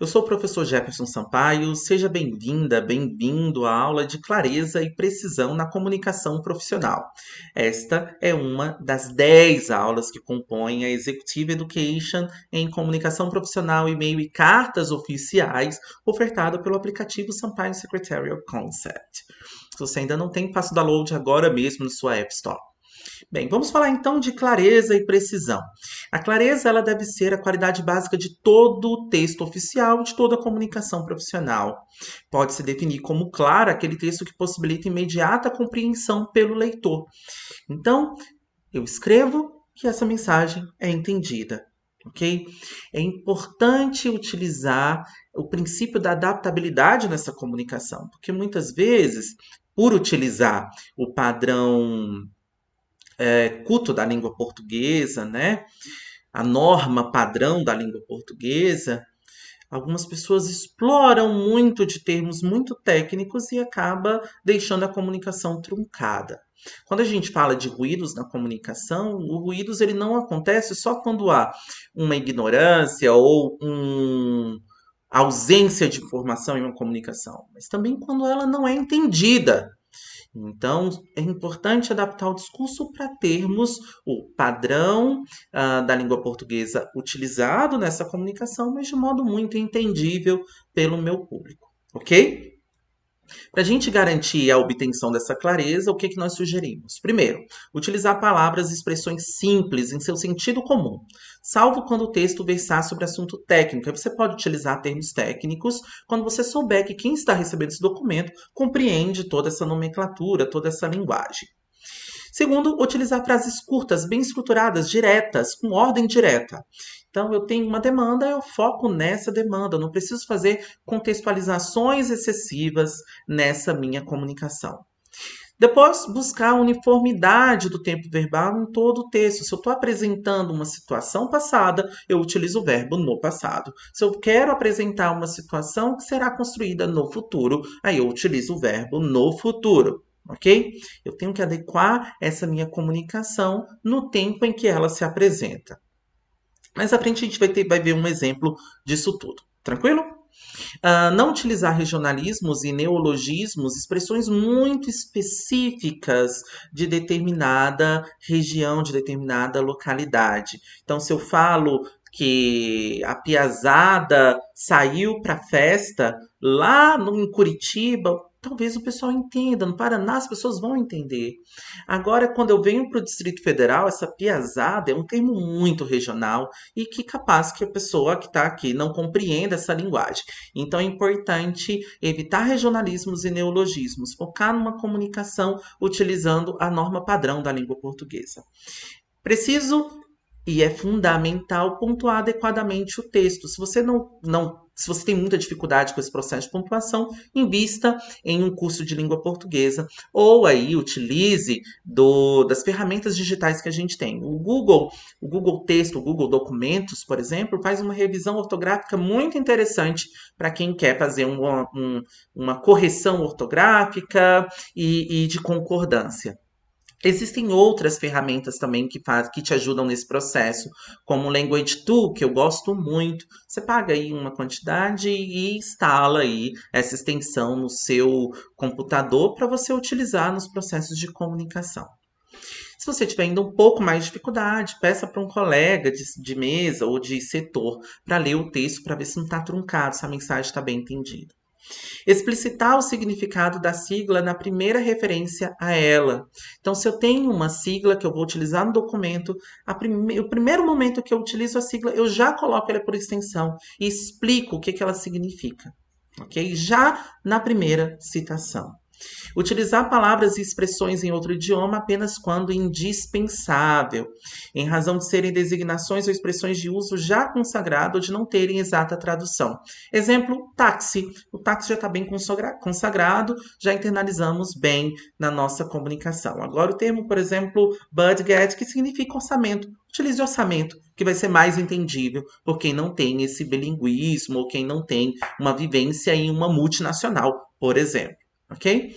Eu sou o professor Jefferson Sampaio, seja bem-vinda, bem-vindo à aula de clareza e precisão na comunicação profissional. Esta é uma das 10 aulas que compõem a Executive Education em comunicação profissional, e-mail e cartas oficiais, ofertado pelo aplicativo Sampaio Secretarial Concept. Se você ainda não tem, faça o download agora mesmo na sua App Store. Bem, vamos falar então de clareza e precisão. A clareza ela deve ser a qualidade básica de todo o texto oficial, de toda a comunicação profissional. Pode-se definir como claro aquele texto que possibilita imediata compreensão pelo leitor. Então, eu escrevo que essa mensagem é entendida. Ok? É importante utilizar o princípio da adaptabilidade nessa comunicação, porque muitas vezes, por utilizar o padrão culto da língua portuguesa, né? A norma padrão da língua portuguesa, algumas pessoas exploram muito de termos muito técnicos e acaba deixando a comunicação truncada. Quando a gente fala de ruídos na comunicação, o ruídos ele não acontece só quando há uma ignorância ou ausência de informação em uma comunicação, mas também quando ela não é entendida. Então, é importante adaptar o discurso para termos o padrão da língua portuguesa utilizado nessa comunicação, mas de modo muito entendível pelo meu público, ok? Para a gente garantir a obtenção dessa clareza, o que nós sugerimos? Primeiro, utilizar palavras e expressões simples em seu sentido comum, salvo quando o texto versar sobre assunto técnico. Aí você pode utilizar termos técnicos quando você souber que quem está recebendo esse documento compreende toda essa nomenclatura, toda essa linguagem. Segundo, utilizar frases curtas, bem estruturadas, diretas, com ordem direta. Então, eu tenho uma demanda, eu foco nessa demanda, eu não preciso fazer contextualizações excessivas nessa minha comunicação. Depois, buscar a uniformidade do tempo verbal em todo o texto. Se eu estou apresentando uma situação passada, eu utilizo o verbo no passado. Se eu quero apresentar uma situação que será construída no futuro, aí eu utilizo o verbo no futuro. Ok? Eu tenho que adequar essa minha comunicação no tempo em que ela se apresenta. Mais à frente a gente vai ver um exemplo disso tudo. Tranquilo? Não utilizar regionalismos e neologismos, expressões muito específicas de determinada região, de determinada localidade. Então, se eu falo que a piazada saiu para festa lá em Curitiba, talvez o pessoal entenda. No Paraná as pessoas vão entender. Agora, quando eu venho para o Distrito Federal, essa piazada é um termo muito regional e que capaz que a pessoa que está aqui não compreenda essa linguagem. Então é importante evitar regionalismos e neologismos, focar numa comunicação utilizando a norma padrão da língua portuguesa. Preciso e é fundamental pontuar adequadamente o texto. Se você se você tem muita dificuldade com esse processo de pontuação, invista em um curso de língua portuguesa ou aí utilize das ferramentas digitais que a gente tem. O Google Texto, o Google Documentos, por exemplo, faz uma revisão ortográfica muito interessante para quem quer fazer uma correção ortográfica e de concordância. Existem outras ferramentas também que te ajudam nesse processo, como o Language Tool, que eu gosto muito. Você paga aí uma quantidade e instala aí essa extensão no seu computador para você utilizar nos processos de comunicação. Se você tiver ainda um pouco mais de dificuldade, peça para um colega de mesa ou de setor para ler o texto para ver se não está truncado, se a mensagem está bem entendida. Explicitar o significado da sigla na primeira referência a ela. Então, se eu tenho uma sigla que eu vou utilizar no documento, o primeiro momento que eu utilizo a sigla, eu já coloco ela por extensão e explico o que ela significa. Ok? Já na primeira citação. Utilizar palavras e expressões em outro idioma apenas quando indispensável, em razão de serem designações ou expressões de uso já consagrado ou de não terem exata tradução. Exemplo, táxi. O táxi já está bem consagrado, já internalizamos bem na nossa comunicação. Agora, o termo, por exemplo, budget, que significa orçamento. Utilize orçamento, que vai ser mais entendível por quem não tem esse bilinguismo ou quem não tem uma vivência em uma multinacional, por exemplo. Ok?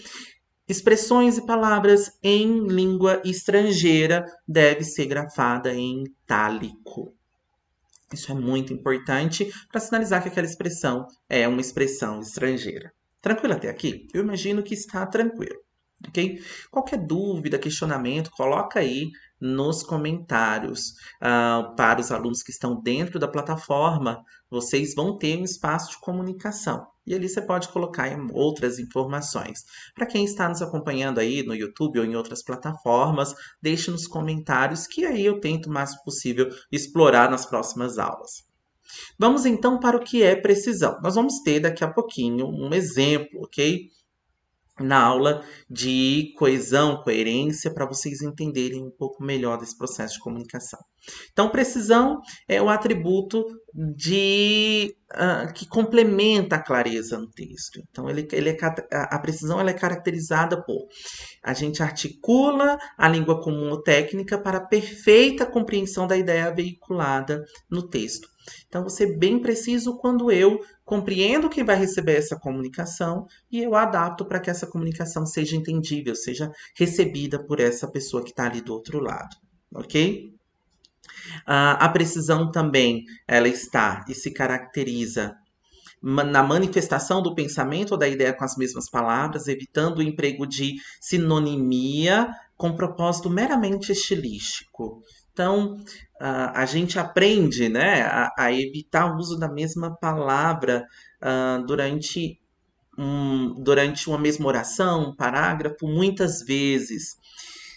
Expressões e palavras em língua estrangeira deve ser grafada em itálico. Isso é muito importante para sinalizar que aquela expressão é uma expressão estrangeira. Tranquilo até aqui? Eu imagino que está tranquilo, ok? Qualquer dúvida, questionamento, coloca aí nos comentários. Para os alunos que estão dentro da plataforma, vocês vão ter um espaço de comunicação. E ali você pode colocar outras informações. Para quem está nos acompanhando aí no YouTube ou em outras plataformas, deixe nos comentários que aí eu tento o máximo possível explorar nas próximas aulas. Vamos então para o que é precisão. Nós vamos ter daqui a pouquinho um exemplo, ok? Na aula de coesão, coerência, para vocês entenderem um pouco melhor desse processo de comunicação. Então, precisão é o atributo que complementa a clareza no texto. Então, a precisão ela é caracterizada por a gente articula a língua comum ou técnica para a perfeita compreensão da ideia veiculada no texto. Então, vou ser bem preciso quando eu compreendo quem vai receber essa comunicação e eu adapto para que essa comunicação seja entendível, seja recebida por essa pessoa que está ali do outro lado, ok? A precisão também, ela está e se caracteriza na manifestação do pensamento ou da ideia com as mesmas palavras, evitando o emprego de sinonimia com propósito meramente estilístico. Então, a gente aprende, né, a evitar o uso da mesma palavra durante uma mesma oração, um parágrafo, muitas vezes.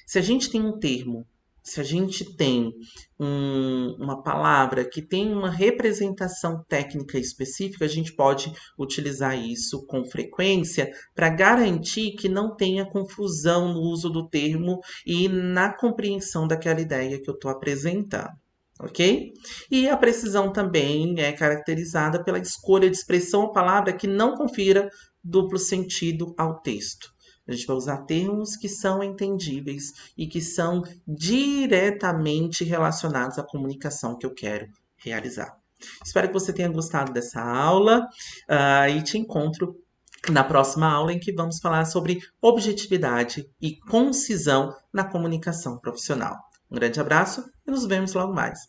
Se a gente tem um termo, se a gente tem uma palavra que tem uma representação técnica específica, a gente pode utilizar isso com frequência para garantir que não tenha confusão no uso do termo e na compreensão daquela ideia que eu estou apresentando. Ok? E a precisão também é caracterizada pela escolha de expressão ou palavra que não confira duplo sentido ao texto. A gente vai usar termos que são entendíveis e que são diretamente relacionados à comunicação que eu quero realizar. Espero que você tenha gostado dessa aula e te encontro na próxima aula em que vamos falar sobre objetividade e concisão na comunicação profissional. Um grande abraço e nos vemos logo mais.